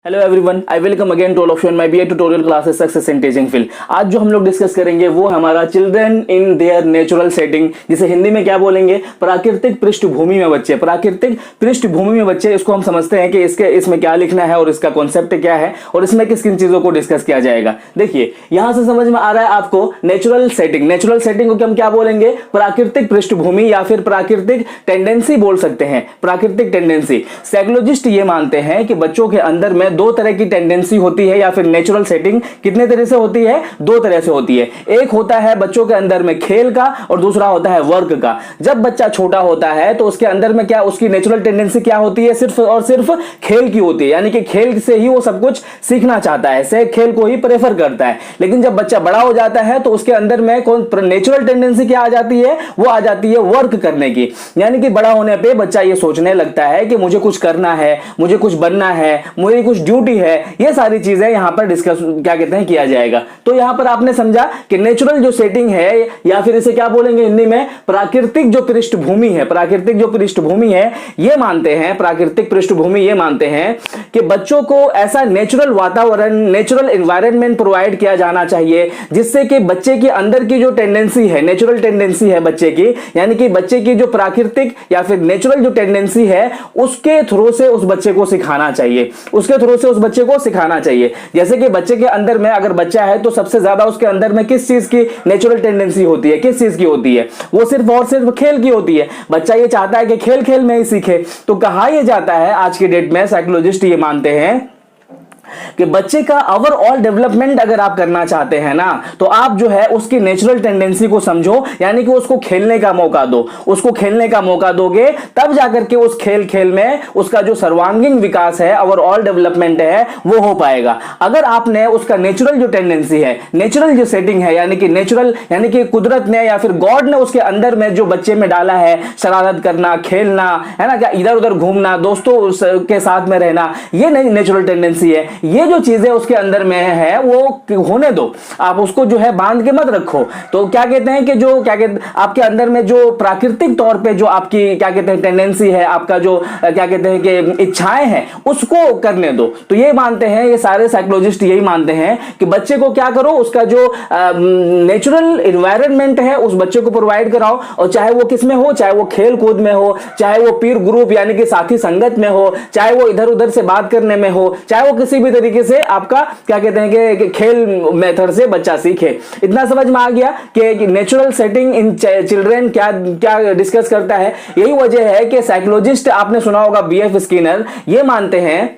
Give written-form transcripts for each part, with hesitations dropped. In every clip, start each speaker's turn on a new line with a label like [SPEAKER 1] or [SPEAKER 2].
[SPEAKER 1] Hello everyone, I welcome again to all of you in my BA tutorial classes success in teaching field. आज जो हम लोग discuss करेंगे वो हमारा children in their natural setting, जिसे हिंदी में क्या बोलेंगे, प्राकृतिक पृष्ठभूमि में बच्चे। प्राकृतिक पृष्ठभूमि में बच्चे, इसको हम समझते हैं कि इसमें क्या लिखना है और इसका कॉन्सेप्ट क्या है और इसमें किस किन चीजों को डिस्कस किया जाएगा। देखिए यहां से समझ में आ रहा है आपको नेचुरल सेटिंग। नेचुरल सेटिंग को हम क्या बोलेंगे, प्राकृतिक पृष्ठभूमि या फिर प्राकृतिक टेंडेंसी बोल सकते हैं। प्राकृतिक टेंडेंसी, साइकोलॉजिस्ट ये मानते हैं कि बच्चों के अंदर में दो तरह की टेंडेंसी होती है या फिर नेचुरल सेटिंग कितने तरह से होती है, दो तरह से होती है। एक होता है बच्चों के अंदर में खेल का और दूसरा होता है वर्क का। जब बच्चा छोटा होता है तो उसके अंदर में क्या, उसकी नेचुरल टेंडेंसी क्या होती है, सिर्फ और सिर्फ खेल की होती है, यानी कि खेल से ही वो सब कुछ सीखना चाहता है, से खेल को ही प्रेफर करता है। लेकिन जब बच्चा बड़ा हो जाता है तो उसके अंदर में कौन नेचुरल टेंडेंसी क्या आ जाती है, वो आ जाती है वर्क करने की। यानी कि बड़ा होने पे बच्चा ये सोचने लगता है कि मुझे कुछ करना है, मुझे कुछ बनना है, मुझे कुछ ड्यूटी है। ये सारी चीजें यहां पर डिस्कस क्या कहते हैं किया जाएगा। तो यहां पर आपने समझा कि नेचुरल जो सेटिंग है या फिर इसे क्या बोलेंगे हिंदी में, प्राकृतिक जो पृष्ठभूमि है। प्राकृतिक जो पृष्ठभूमि है ये मानते हैं, प्राकृतिक पृष्ठभूमि ये मानते हैं कि बच्चों को ऐसा नेचुरल वातावरण, नेचुरल एनवायरनमेंट प्रोवाइड किया जाना चाहिए जिससे कि बच्चे के अंदर की जो टेंडेंसी है, नेचुरल टेंडेंसी है बच्चे की, यानी कि बच्चे की जो प्राकृतिक या फिर नेचुरल जो टेंडेंसी है उसके थ्रू से उस बच्चे को सिखाना चाहिए, उसके थ्रू से उस बच्चे को सिखाना चाहिए। जैसे कि बच्चे के अंदर में अगर बच्चा है तो सबसे ज्यादा उसके अंदर में किस चीज की नेचुरल टेंडेंसी होती है, किस चीज की होती है, वो सिर्फ और सिर्फ खेल की होती है। बच्चा ये चाहता है कि खेल खेल में ही सीखे। तो कहा यह जाता है आज की डेट में, साइकोलॉजिस्ट ये मानते हैं कि बच्चे का ओवरऑल डेवलपमेंट अगर आप करना चाहते हैं ना, तो आप जो है उसकी नेचुरल टेंडेंसी को समझो, यानी कि उसको खेलने का मौका दो। उसको खेलने का मौका दोगे तब जाकर के उस खेल में उसका जो सर्वांगीण विकास है, ओवरऑल डेवलपमेंट है, वो हो पाएगा। अगर आपने उसका नेचुरल जो टेंडेंसी है, नेचुरल जो सेटिंग है, यानी कि नेचुरल यानी कि कुदरत ने या फिर गॉड ने उसके अंदर में जो बच्चे में डाला है, शरारत करना, खेलना, है ना, क्या इधर उधर घूमना, दोस्तों के साथ में रहना, ये नेचुरल टेंडेंसी है। ये जो चीजें उसके अंदर में है वो होने दो, आप उसको जो है बांध के मत रखो। तो क्या कहते हैं कि जो क्या कहते आपके अंदर में जो प्राकृतिक तौर पे जो आपकी क्या कहते हैं टेंडेंसी है, आपका जो क्या कहते हैं कि इच्छाएं हैं, उसको करने दो। तो ये मानते हैं, ये सारे साइकोलॉजिस्ट यही मानते हैं कि बच्चे को क्या करो, उसका जो नेचुरल एनवायरनमेंट है उस बच्चे को प्रोवाइड कराओ, और चाहे वो किस में हो, चाहे वो खेल कूद में हो, चाहे वो पीर ग्रुप यानी कि साथी संगत में हो, चाहे वो इधर उधर से बात करने में हो, चाहे वो किसी भी तरीके से आपका क्या कहते हैं कि खेल मेथड से बच्चा सीखे। इतना समझ में आ गया कि नेचुरल सेटिंग इन चिल्ड्रन क्या क्या डिस्कस करता है। यही वजह है कि साइकोलॉजिस्ट, आपने सुना होगा बीएफ स्किनर, ये मानते हैं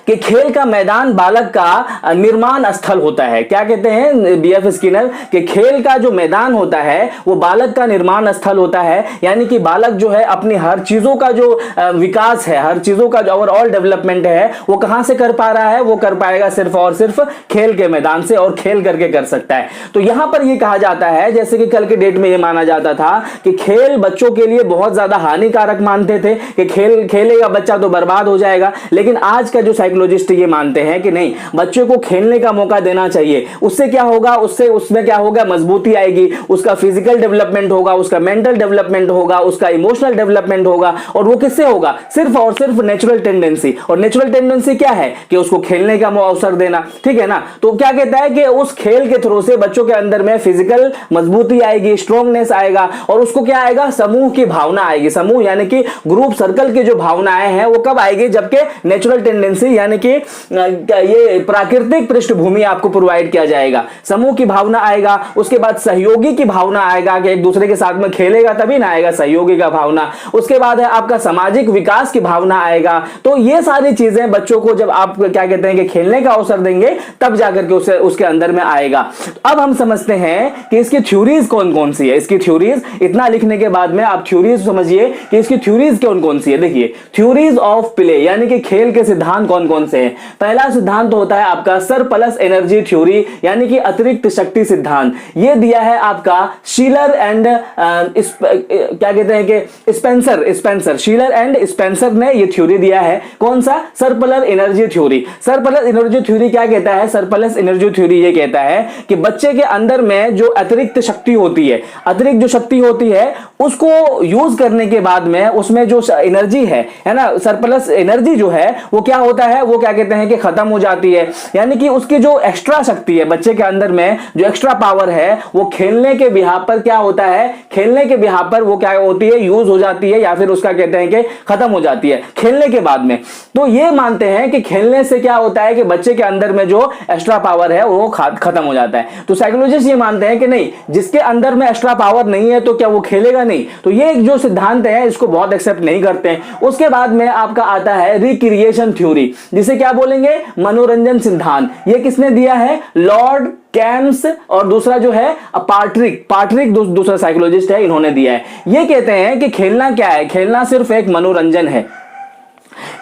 [SPEAKER 1] कि खेल का मैदान बालक का निर्माण स्थल होता है। क्या कहते हैं बीएफ स्किनर, कि खेल का जो मैदान होता है वो बालक का निर्माण स्थल होता है। यानी कि बालक जो है अपनी हर चीजों का जो विकास है, हर चीजों का जो ओवरऑल डेवलपमेंट है, वो कहां से कर पा रहा है, वो कर पाएगा सिर्फ और सिर्फ खेल के मैदान से, और खेल करके कर सकता है। तो यहां पर ये कहा जाता है, जैसे कि कल के डेट में ये माना जाता था कि खेल बच्चों के लिए बहुत ज्यादा हानिकारक मानते थे कि खेलेगा बच्चा तो बर्बाद हो जाएगा। लेकिन आज का जो साइकोलॉजिस्ट ये मानते हैं कि नहीं, बच्चे को खेलने का मौका देना चाहिए। उससे क्या होगा, उसमें क्या होगा, मजबूती आएगी, उसका फिजिकल डेवलपमेंट होगा, उसका मेंटल डेवलपमेंट होगा, उसका इमोशनल डेवलपमेंट होगा। और वो किससे होगा, सिर्फ और सिर्फ नेचुरल टेंडेंसी। और नेचुरल टेंडेंसी क्या है कि उसको खेलने का अवसर देना, ठीक है ना। तो क्या कहता है कि उस खेल के थ्रू से बच्चों के अंदर में फिजिकल मजबूती आएगी, स्ट्रॉन्गनेस आएगा, और उसको क्या आएगा, समूह की भावना आएगी। समूह यानी कि ग्रुप सर्कल की जो भावनाएं हैं वो कब आएगी, जबकि नेचुरल टेंडेंसी यानी कि ये प्राकृतिक पृष्ठभूमि आपको प्रोवाइड किया जाएगा। समूह की भावना आएगा, उसके बाद सहयोगी की भावना आएगा कि एक दूसरे के साथ में खेलेगा तभी ना आएगा सहयोगी का भावना। उसके बाद है आपका सामाजिक विकास की भावना आएगा। तो ये सारी चीजें बच्चों को जब आप क्या कहते हैं कि खेलने का अवसर देंगे तब जाकर के उसके अंदर में आएगा। अब हम समझते हैं कि इसकी थ्योरीज कौन कौन सी है। इसकी थ्योरीज, इतना लिखने के बाद में आप थ्योरीज समझिए कि इसकी थ्योरीज कौन कौन सी है। देखिए, थ्योरीज ऑफ प्ले यानी कि खेल के सिद्धांत कौन कौन से हैं। पहला सिद्धांत होता है आपका सरप्लस एनर्जी थ्योरी, यानी कि अतिरिक्त शक्ति सिद्धांत। यह दिया है आपका शीलर एंड क्या कहते हैं कि स्पेंसर, शीलर एंड स्पेंसर ने यह थ्योरी दिया है। कौन सा, surplus energy theory. Surplus energy theory क्या कहता है, सरप्लस एनर्जी थ्योरी यह कहता है कि बच्चे के अंदर में जो अतिरिक्त शक्ति होती है, अतिरिक्त जो शक्ति होती है उसको यूज करने के बाद में उसमें जो एनर्जी है ना, सरप्लस एनर्जी जो है वो क्या होता है, है वो क्या कहते हैं कि खत्म हो जाती है। यानी कि उसकी जो एक्स्ट्रा शक्ति है बच्चे के अंदर में, जो एक्स्ट्रा पावर है वो खेलने के बिहाफ पर क्या होता है, खेलने के बिहाफ पर वो क्या होती है, यूज हो जाती है या फिर उसका कहते हैं कि खत्म हो जाती है खेलने के बाद में। तो ये मानते हैं कि खेलने से क्या होता है कि बच्चे के अंदर में जो एक्स्ट्रा पावर है वो खत्म हो जाता है। तो साइकोलॉजिस्ट ये मानते हैं कि नहीं, जिसके अंदर में एक्स्ट्रा पावर नहीं है तो क्या वो खेलेगा नहीं। तो ये एक जो सिद्धांत है इसको बहुत एक्सेप्ट नहीं करते हैं। उसके बाद में आपका आता है रिक्रिएशन थ्योरी, जिसे क्या बोलेंगे, मनोरंजन सिद्धांत। ये किसने दिया है, लॉर्ड कैम्स और दूसरा जो है पार्ट्रिक दूसरा साइकोलॉजिस्ट है, इन्होंने दिया है। ये कहते हैं कि खेलना क्या है, खेलना सिर्फ एक मनोरंजन है।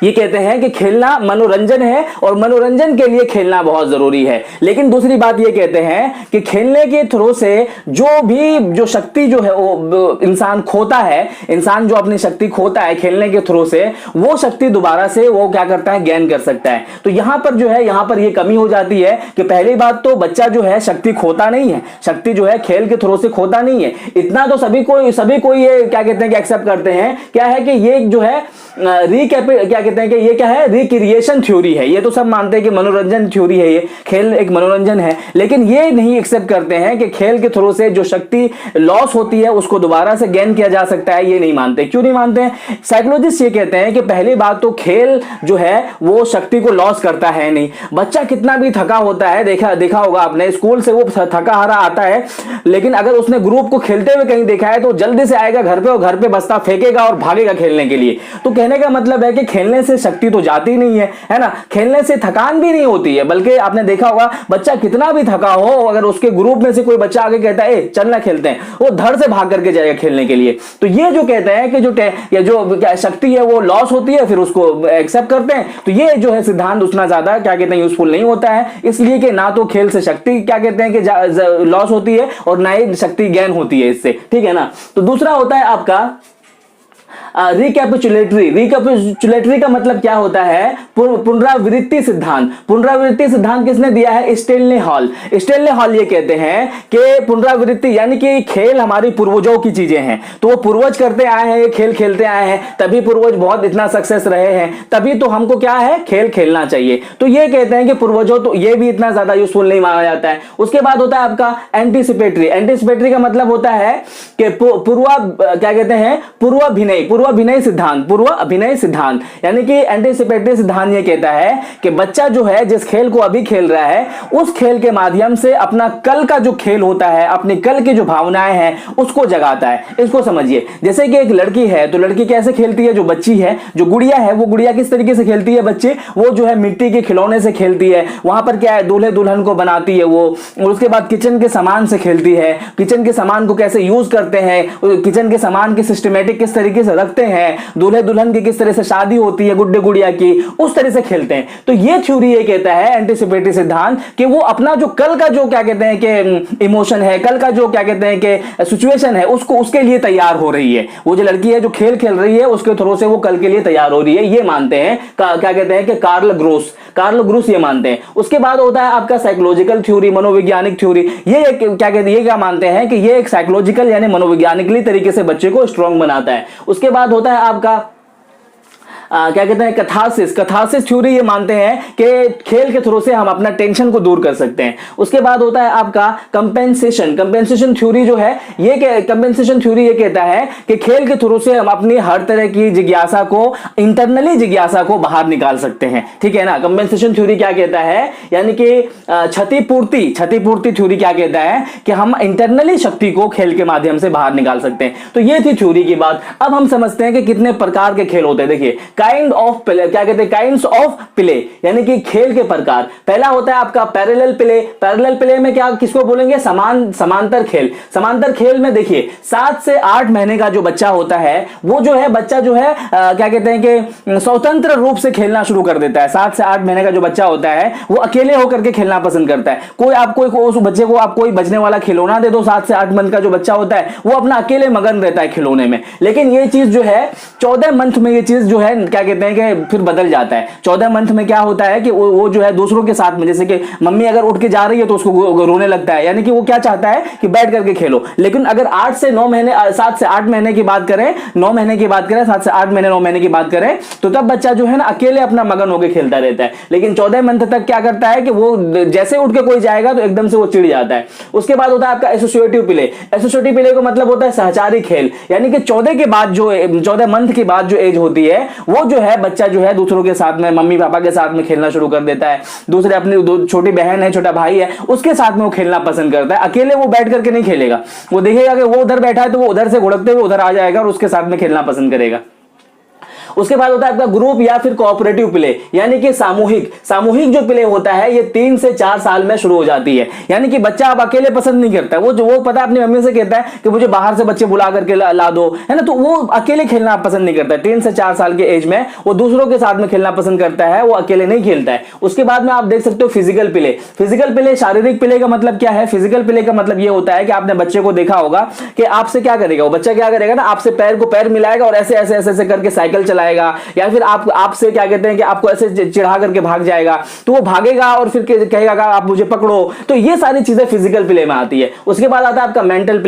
[SPEAKER 1] ये कहते हैं कि खेलना मनोरंजन है और मनोरंजन के लिए खेलना बहुत जरूरी है। लेकिन दूसरी बात ये कहते हैं कि खेलने के थ्रू से जो शक्ति जो है वो इंसान खोता है, इंसान जो अपनी शक्ति खोता है खेलने के थ्रू से, वो शक्ति दोबारा से वो क्या करता है, गेन कर सकता है। तो यहां पर जो है, यहां पर ये कमी हो जाती है कि पहली बात तो बच्चा जो है शक्ति खोता नहीं है, शक्ति जो है खेल के थ्रू से खोता नहीं है। इतना तो सभी को ये क्या कहते हैं कि एक्सेप्ट करते हैं, क्या है कि ये जो है क्या कहते हैं कि ये क्या है, रिक्रिएशन थ्योरी है। ये तो सब मानते हैं कि मनोरंजन थ्योरी है, ये खेल एक मनोरंजन है। लेकिन ये नहीं एक्सेप्ट करते हैं कि खेल के थ्रू से जो शक्ति लॉस होती है उसको दोबारा से गेन किया जा सकता है। ये नहीं मानते। क्यों नहीं मानते हैं? साइकोलॉजिस्ट ये कहते हैं कि पहली बात तो खेल जो है वो शक्ति को लॉस करता है नहीं। बच्चा कितना भी थका होता है, देखा होगा आपने, स्कूल से वो थका हारा आता है, लेकिन अगर उसने ग्रुप को खेलते हुए कहीं देखा है तो जल्दी से आएगा घर पे और घर पे बस्ता फेंकेगा और भागेगा खेलने के लिए। तो कहने का मतलब है कि खेलने से शक्ति तो जाती नहीं है ना, खेलने से थकान भी नहीं होती है। बल्कि आपने देखा होगा बच्चा कितना भी थका हो, अगर उसके ग्रुप में से कोई बच्चा आगे कहता है चलना खेलते हैं, वो धड़ से भाग करके जाएगा खेलने के लिए। तो ये जो कहते हैं कि जो शक्ति है वो लॉस होती है, फिर उसको एक्सेप्ट करते हैं। तो ये जो है सिद्धांत उतना ज्यादा क्या कहते हैं यूजफुल नहीं होता है, इसलिए कि ना तो खेल से शक्ति क्या कहते हैं कि लॉस होती है और ना ही शक्ति गेन होती है इससे, ठीक है ना। तो दूसरा होता है आपका रिकैपिचुलेटरी का मतलब क्या होता है, पुनरावृत्ति सिद्धांत। पुनरावृत्ति सिद्धांत किसने दिया है, स्टेनले हॉल ये कहते हैं कि पुनरावृत्ति यानी कि खेल हमारी पूर्वजों की चीजें हैं। तो वो पूर्वज करते आए हैं, खेल खेलते आए हैं, तभी पूर्वज बहुत इतना सक्सेस रहे हैं, तभी तो हमको क्या है, खेल खेलना चाहिए। तो ये कहते हैं कि पूर्वजों, तो ये भी इतना ज्यादा यूजफुल नहीं माना जाता है। उसके बाद होता है आपका एंटीसिपेटरी का मतलब होता है कि क्या कहते हैं, पूर्व अभिनय सिद्धांत। यानी कि एंटीसिपेटरी सिद्धांत ये कहता है कि बच्चा जो है जिस खेल को अभी खेल रहा है उस खेल के माध्यम से अपना कल का जो खेल होता है, अपनी कल की जो भावनाएं हैं उसको जगाता है। इसको समझिए, जैसे कि एक लड़की है तो लड़की कैसे खेलती है, जो बच्ची है, जो गुड़िया है, वो गुड़िया किस तरीके से खेलती है, बच्चे वो जो है मिट्टी के खिलौने से खेलती है। वहां पर क्या है, दूल्हे दुल्हन को बनाती है वो, और उसके बाद किचन के सामान से खेलती है, किचन के सामान को कैसे यूज करते हैं, किचन के सामान की सिस्टमेटिक किस तरीके से रखते हैं, दूल्हे दुल्हन की किस तरह से शादी होती है गुड्डे गुड़िया की, उस तरह से खेलते हैं। तो ये थ्योरी ये कहता है एंटीसिपेटरी सिद्धांत कि वो अपना जो कल का जो क्या कहते हैं कि इमोशन है, कल का जो क्या कहते हैं कि सिचुएशन है, उसको उसके लिए तैयार हो रही है। वो जो लड़की है जो खेल खेल रही है उसके थ्रू से वो कल के लिए तैयार हो रही है। ये मानते हैं क्या कहते हैं कि कार्ल ग्रोस ये मानते हैं। उसके बाद होता है आपका साइकोलॉजिकल थ्योरी, मनोवैज्ञानिक थ्योरी। ये क्या कहते हैं, ये क्या मानते हैं कि ये एक साइकोलॉजिकल यानी मनोवैज्ञानिकली तरीके से बच्चे को स्ट्रांग बनाता है। उसके बाद होता है आपका क्या कहते हैं, कथारसिस थ्योरी। ये मानते हैं कि खेल के थ्रू से हम अपना टेंशन को दूर कर सकते हैं। उसके बाद होता है आपका कंपेंसेशन थ्योरी जो है, ये कंपेंसेशन थ्योरी ये कहता है कि खेल के थ्रू से हम अपनी हर तरह की जिज्ञासा को, इंटरनली जिज्ञासा को बाहर निकाल सकते हैं, ठीक है ना। कंपेंसेशन थ्योरी क्या कहता है, यानी कि क्षतिपूर्ति थ्योरी क्या कहता है कि हम इंटरनली शक्ति को खेल के माध्यम से बाहर निकाल सकते हैं। तो ये थी थ्योरी की बात। अब हम समझते हैं कि कितने प्रकार के खेल होते हैं। देखिए काइंड्स ऑफ प्ले यानी कि खेल के प्रकार। पहला होता है आपका पैरेलल प्ले में क्या किसको बोलेंगे, समांतर खेल में देखिए 7 से 8 महीने का जो बच्चा होता है वो जो है बच्चा जो है क्या कहते हैं कि स्वतंत्र रूप से खेलना शुरू कर देता है। 7 से 8 महीने का जो बच्चा होता है वो अकेले होकर के खेलना पसंद करता है। उस बच्चे को आप कोई बजने वाला खिलौना दे दो, 7 से 8 मंथ का जो बच्चा होता है वो अपना अकेले मगन रहता है खिलौने में। लेकिन ये चीज जो है 14 मंथ में ये चीज जो है क्या कहते हैं कि फिर बदल जाता है। 14 मंथ में क्या होता है कि वो जो है दूसरों के साथ में, जैसे कि मम्मी अगर उठ के जा रही है तो उसको रोने लगता है, यानी कि वो क्या चाहता है कि बैठ करके खेलो। लेकिन अगर 8 से 9 महीने 7 से 8 महीने की बात करें, 9 महीने की बात करें, 7 से 8 महीने 9 महीने की बात करें, तो तब बच्चा जो है ना अकेले अपना मगन होकर खेलता रहता है। लेकिन 14 मंथ तक क्या करता है कि वो जैसे उठ के कोई जाएगा तो एकदम से वो चिढ़ जाता है। उसके बाद होता है आपका एसोसिएटिव प्ले। एसोसिएटिव प्ले का मतलब होता है सहचारी खेल, यानी कि 14 के बाद जो 14 मंथ के बाद जो एज होती है वो जो है बच्चा जो है दूसरों के साथ में, मम्मी पापा के साथ में खेलना शुरू कर देता है। दूसरे अपनी छोटी बहन है, छोटा भाई है, उसके साथ में वो खेलना पसंद करता है। अकेले वो बैठ करके नहीं खेलेगा, वो देखेगा कि वो उधर बैठा है तो वो उधर से घुड़कते हुए उधर आ जाएगा और उसके साथ में खेलना पसंद करेगा। उसके बाद होता है आपका ग्रुप या फिर कोऑपरेटिव प्ले, यानी कि सामूहिक जो प्ले होता है ये 3 से 4 साल में शुरू हो जाती है। यानी कि बच्चा अब अकेले पसंद नहीं करता, वो पता है अपनी मम्मी से कहता है कि मुझे बाहर से बच्चे बुला करके ला दो, है ना, तो वो अकेले खेलना पसंद नहीं करता है। 3 से 4 साल के एज में वो दूसरों के साथ में खेलना पसंद करता है, वो अकेले नहीं खेलता है। उसके बाद में आप देख सकते हो फिजिकल प्ले। शारीरिक प्ले का मतलब क्या है? फिजिकल प्ले का मतलब ये होता है कि आपने बच्चे को देखा होगा कि आपसे क्या करेगा, वो बच्चा क्या करेगा ना, आपसे पैर को पैर मिलाएगा और ऐसे ऐसे ऐसे ऐसे करके साइकिल चलाएगा, या फिर आपसे क्या कहते हैं कि आपको ऐसे चिढ़ा करके भाग जाएगा, तो वो भागेगा और फिर कहेगा कि आप मुझे पकड़ो। तो ये सारी चीजें फिजिकल प्ले में आती है। उसके बाद आता है आपका मेंटल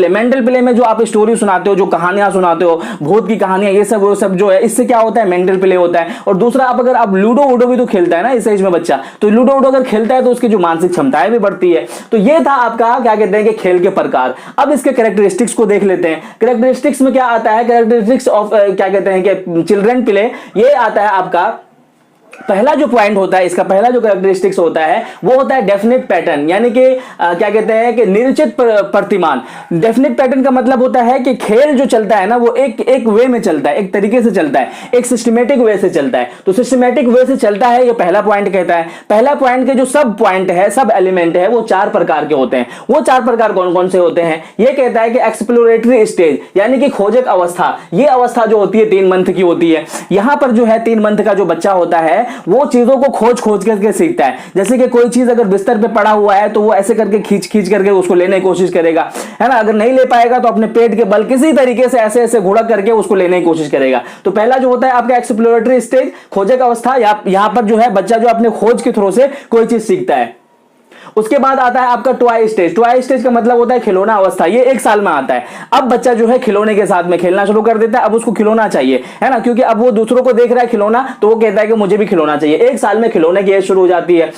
[SPEAKER 1] प्ले में जो आप स्टोरी सुनाते हो, जो कहानियां सुनाते हो, भूत की कहानियां, ये सब वो सब जो है, इससे क्या होता है, मेंटल प्ले होता है। और दूसरा अगर आप लूडो भी तो खेलता है ना इस एज में बच्चा, तो लूडो अगर खेलता है तो उसकी जो मानसिक क्षमताएं भी बढ़ती है। तो ये था आपका क्या कहते हैं कि खेल के प्रकार। अब इसके कैरेक्टरिस्टिक्स को देख लेते हैं। कैरेक्टरिस्टिक्स में क्या आता है? कैरेक्टरिस्टिक्स ऑफ क्या कहते हैं कि चिल्ड्रन प्ले, ये आता है आपका पहला जो पॉइंट होता है, इसका पहला जो कैरेक्टरिस्टिक्स होता है वो होता है डेफिनेट पैटर्न, यानी कि क्या कहते हैं कि निश्चित प्रतिमान। डेफिनेट पैटर्न का मतलब होता है कि खेल जो चलता है ना वो एक वे में चलता है, एक तरीके से चलता है, एक सिस्टमेटिक वे से चलता है। तो सिस्टमेटिक वे से चलता है, ये पहला पॉइंट कहता है। पहला पॉइंट के जो सब पॉइंट है, सब एलिमेंट है, वो 4 प्रकार के होते हैं। वो 4 प्रकार कौन कौन से होते हैं? ये कहता है कि एक्सप्लोरेटरी स्टेज, यानी कि खोजक अवस्था। ये अवस्था जो होती है 3 मंथ की होती है। यहां पर जो है 3 मंथ का जो बच्चा होता है वो चीजों को खोज करके सीखता है। जैसे कि कोई चीज अगर बिस्तर पे पड़ा हुआ है तो वो ऐसे करके खींच करके उसको लेने की कोशिश करेगा, है ना। अगर नहीं ले पाएगा तो अपने पेट के बल किसी तरीके से ऐसे ऐसे घुड़क करके उसको लेने की कोशिश करेगा। तो पहला जो होता है आपका एक्सप्लोरेटरी स्टेज, खोजक अवस्था, यहां पर जो है बच्चा जो अपने खोज के थ्रू से कोई चीज सीखता है। उसके बाद आता है आपका टॉय स्टेज। टॉय स्टेज का मतलब होता है खिलौना अवस्था। ये 1 साल में आता है। अब बच्चा जो है खिलौने के साथ में खेलना शुरू कर देता है। अब उसको खिलौना चाहिए, है ना, क्योंकि अब वो दूसरों को देख रहा है खिलौना, तो वो कहता है कि मुझे भी खिलौना चाहिए। 1 साल में खिलौने की एज शुरू हो जाती है।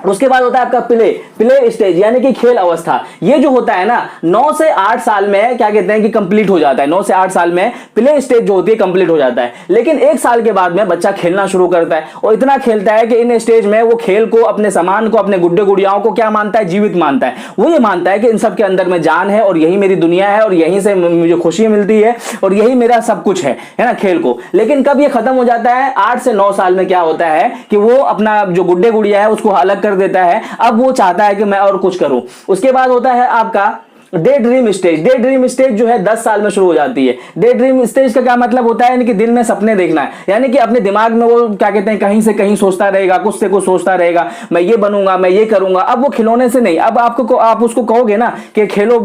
[SPEAKER 1] उसके बाद होता है आपका प्ले स्टेज, यानी कि खेल अवस्था। ये जो होता है ना 9 से 8 साल में क्या कहते हैं कि कंप्लीट हो जाता है। 9 से 8 साल में प्ले स्टेज जो होती है कंप्लीट हो जाता है। लेकिन 1 साल के बाद में बच्चा खेलना शुरू करता है और इतना खेलता है कि इन स्टेज में वो खेल को, अपने सामान को, अपने गुड्डे गुड़ियाओं को क्या मानता है? जीवित मानता है। वो ये मानता है कि इन सब के अंदर में जान है और यही मेरी दुनिया है और यहीं से मुझे खुशी मिलती है और यही मेरा सब कुछ है ना, खेल को। लेकिन कब ये खत्म हो जाता है? 8 से 9 साल में क्या होता है कि वो अपना जो गुड्डे गुड़िया है उसको अलग कर देता है। अब वो चाहता है कि मैं और कुछ करूं। उसके बाद होता है आपका day dream stage. Day dream stage जो है 10 साल में शुरू हो जाती है। डे ड्रीम स्टेज का क्या मतलब होता है? यानी कि दिल में सपने देखना है, यानी कि अपने दिमाग में वो क्या कहते हैं कहीं से कहीं सोचता रहेगा, कुछ से कुछ सोचता रहेगा, मैं ये बनूंगा, मैं ये करूंगा। अब वो खिलौने से नहीं, अब आप उसको कहोगे ना कि खेलो,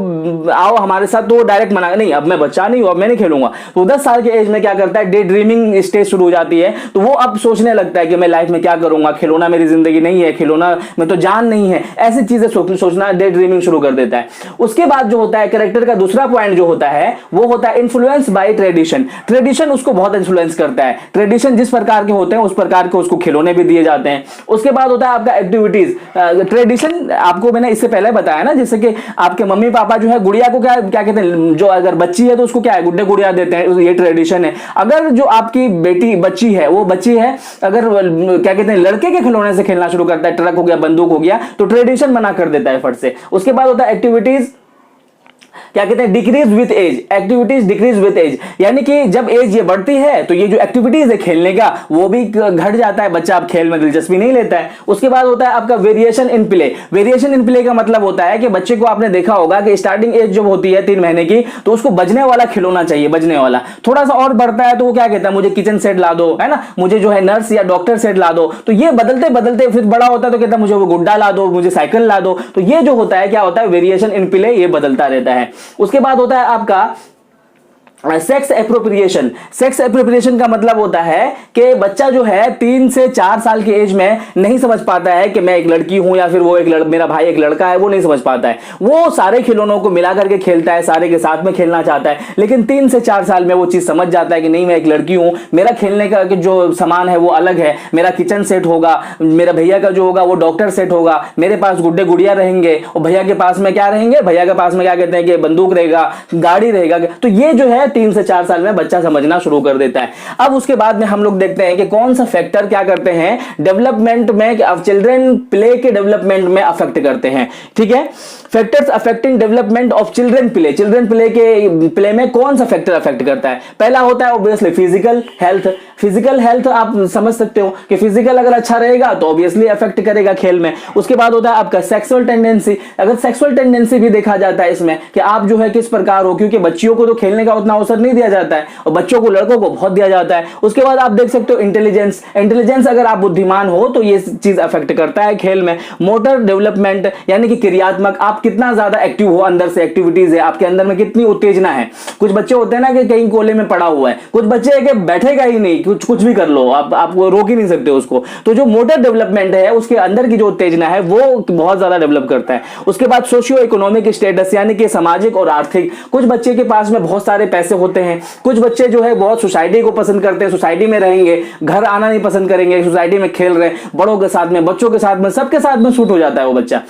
[SPEAKER 1] आओ हमारे साथ, तो वो डायरेक्ट मना, नहीं अब मैं बच्चा नहीं हूं, अब मैं नहीं खेलूंगा। तो 10 साल के एज में क्या करता है? डे ड्रीमिंग स्टेज शुरू हो जाती है। तो वो अब सोचने लगता है कि मैं लाइफ में क्या करूंगा, खिलौना मेरी जिंदगी नहीं है, खिलौना में तो जान नहीं है, ऐसी चीजें सोचना डे ड्रीमिंग शुरू कर देता है। उसके बाद जो होता है का दूसरा पॉइंट जो होता है वो होता है इन्फ्लुएंस बाय ट्रेडिशन। ट्रेडिशन उसको बहुत इन्फ्लुएंस करता है। ट्रेडिशन जिस प्रकार के होते हैं उस प्रकार के उसको खिलौने भी दिए जाते हैं। उसके बाद होता है आपका एक्टिविटीज। ट्रेडिशन आपको मैंने इससे पहले बताया ना, जैसे कि आपके मम्मी पापा जो है गुड़िया को क्या कहते हैं, जो अगर बच्ची है तो उसको क्या है, गुड्डे गुड़िया देते हैं, ये ट्रेडिशन है। अगर जो आपकी बच्ची है वो बच्ची है, अगर क्या कहते हैं लड़के के खिलौने से खेलना शुरू करता है, ट्रक हो गया, बंदूक हो गया, तो ट्रेडिशन मना कर देता है फट से। उसके बाद होता है एक्टिविटीज, क्या कहते हैं decrease with age. Activities decrease with age, यानी कि जब एज ये बढ़ती है तो ये जो एक्टिविटीज है खेलने का वो भी घट जाता है, बच्चा अब खेल में दिलचस्पी नहीं लेता है। उसके बाद होता है आपका variation in play. Variation in play का मतलब होता है कि बच्चे को आपने देखा होगा कि स्टार्टिंग एज जब होती है 3 महीने की तो उसको बजने वाला खिलौना चाहिए, बजने वाला। थोड़ा सा और बढ़ता है तो वो क्या कहता है, मुझे किचन सेट ला दो, है ना, मुझे जो है नर्स या डॉक्टर सेट ला दो। तो ये बदलते बदलते फिर बड़ा होता है तो कहता है मुझे वो गुड्डा ला दो, मुझे साइकिल ला दो। तो ये जो होता है क्या होता है, वेरिएशन इन प्ले, ये बदलता रहता है। उसके बाद होता है आपका सेक्स एप्रोप्रिएशन। सेक्स एप्रोप्रिएशन का मतलब होता है कि बच्चा जो है 3 से 4 साल की एज में नहीं समझ पाता है कि मैं एक लड़की हूं या फिर वो मेरा भाई एक लड़का है, वो नहीं समझ पाता है। वो सारे खिलौनों को मिला करके खेलता है, सारे के साथ में खेलना चाहता है, लेकिन 3 से 4 साल में वो चीज समझ जाता है कि नहीं, मैं एक लड़की हूं, मेरा खेलने का जो सामान है वो अलग है, मेरा किचन सेट होगा, मेरा भैया का जो होगा वो डॉक्टर सेट होगा, मेरे पास गुड्डे गुड़िया रहेंगे और भैया के पास में क्या रहेंगे, भैया के पास में क्या कहते हैं कि बंदूक रहेगा, गाड़ी रहेगा। तो ये जो है 3 से 4 साल में बच्चा समझना शुरू कर देता है। अब उसके बाद में हम लोग देखते हैं कि कौन सा फैक्टर क्या करते हैं डेवलपमेंट में, चिल्ड्रन प्ले के डेवलपमेंट में अफेक्ट करते हैं। ठीक है, factors affecting development of children play. Children play में कौन सा फैक्टर अफेक्ट करता है? पहला होता है obviously physical health. Physical health आप समझ सकते हो कि फिजिकल अगर अच्छा रहेगा तो ऑब्वियसली अफेक्ट करेगा खेल में। उसके बाद होता है आपका सेक्सुअल टेंडेंसी। अगर सेक्सुअल टेंडेंसी भी देखा जाता है इसमें कि आप जो है किस प्रकार हो, क्योंकि बच्चियों को तो खेलने का उतना अवसर नहीं दिया जाता है और बच्चों को, लड़कों को बहुत दिया जाता है। उसके बाद आप देख सकते हो इंटेलिजेंस। इंटेलिजेंस अगर आप बुद्धिमान हो तो ये चीज अफेक्ट करता है खेल में। मोटर डेवलपमेंट यानी कि क्रियात्मक, आप कितना ज्यादा एक्टिव हो, अंदर से एक्टिविटीज है आपके अंदर में, कितनी उत्तेजना है। कुछ बच्चे होते हैं ना कि कहीं कोले में पड़ा हुआ है, कुछ बच्चे है कि बैठेगा ही नहीं, कुछ भी कर लो आप वो रोक ही नहीं सकते उसको। तो जो मोटर डेवलपमेंट है उसके अंदर की जो उत्तेजना है वो बहुत ज्यादा डेवलप करता है। उसके बाद सोशियो इकोनॉमिक स्टेटस यानी कि सामाजिक और आर्थिक। कुछ बच्चे के पास में बहुत सारे पैसे होते हैं, कुछ बच्चे जो है बहुत सोसाइटी को पसंद करते हैं, सोसाइटी में रहेंगे, घर आना नहीं पसंद करेंगे, सोसाइटी में खेल रहे हैं, बड़ों के साथ में, बच्चों के साथ में, सबके साथ में सूट हो जाता है वो बच्चा।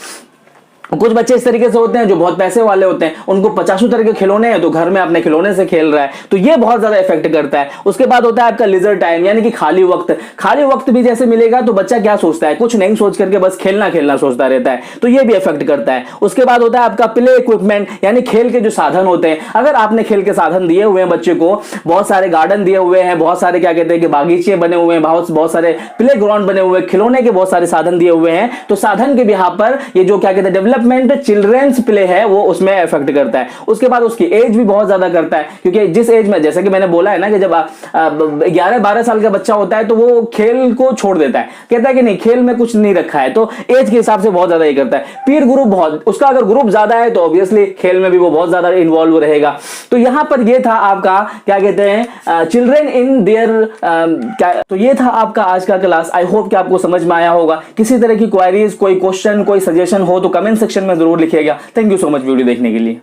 [SPEAKER 1] कुछ बच्चे इस तरीके से होते हैं जो बहुत पैसे वाले होते हैं, उनको 50 तरह के खिलौने हैं तो घर में अपने खिलौने से खेल रहा है, तो ये बहुत ज्यादा इफेक्ट करता है। उसके बाद होता है आपका लीजर टाइम यानी कि खाली वक्त। खाली वक्त भी जैसे मिलेगा तो बच्चा क्या सोचता है, कुछ नहीं सोच करके बस खेलना खेलना सोचता रहता है, तो ये भी इफेक्ट करता है। उसके बाद होता है आपका प्ले इक्विपमेंट यानी खेल के जो साधन होते हैं। अगर आपने खेल के साधन दिए हुए हैं बच्चे को, बहुत सारे गार्डन दिए हुए हैं, बहुत सारे क्या कहते हैं कि बागीचे बने हुए हैं, बहुत सारे प्ले ग्राउंड बने हुए हैं, खिलौने के बहुत सारे साधन दिए हुए हैं, तो साधन के बिहाफ पर ये जो क्या कहते हैं डेवलपमेंट चिल्ड्रन प्ले है वो उसमें इफेक्ट करता है। उसके बाद उसकी एज भी बहुत ज्यादा करता है, क्योंकि जिस एज में, जैसे कि मैंने बोला है ना कि जब 11-12 साल का बच्चा होता है तो वो खेल को छोड़ देता है, कहता है कि नहीं खेल में कुछ नहीं रखा है, तो एज के हिसाब से बहुत ज्यादा ये करता है। पीर ग्रुप बहुत, उसका अगर ग्रुप ज्यादा है तो ऑब्वियसली खेल में भी वो बहुत ज्यादा इन्वॉल्व रहेगा। तो यहां पर ये था आपका क्या कहते हैं चिल्ड्रन इन देयर, तो ये था आपका आज का क्लास। आई होप कि आपको समझ में आया होगा। किसी तरह की क्वेरीज, कोई क्वेश्चन, कोई सजेशन हो तो कमेंट सेक्शन में जरूर लिखिएगा। Thank you so much video देखने के लिए।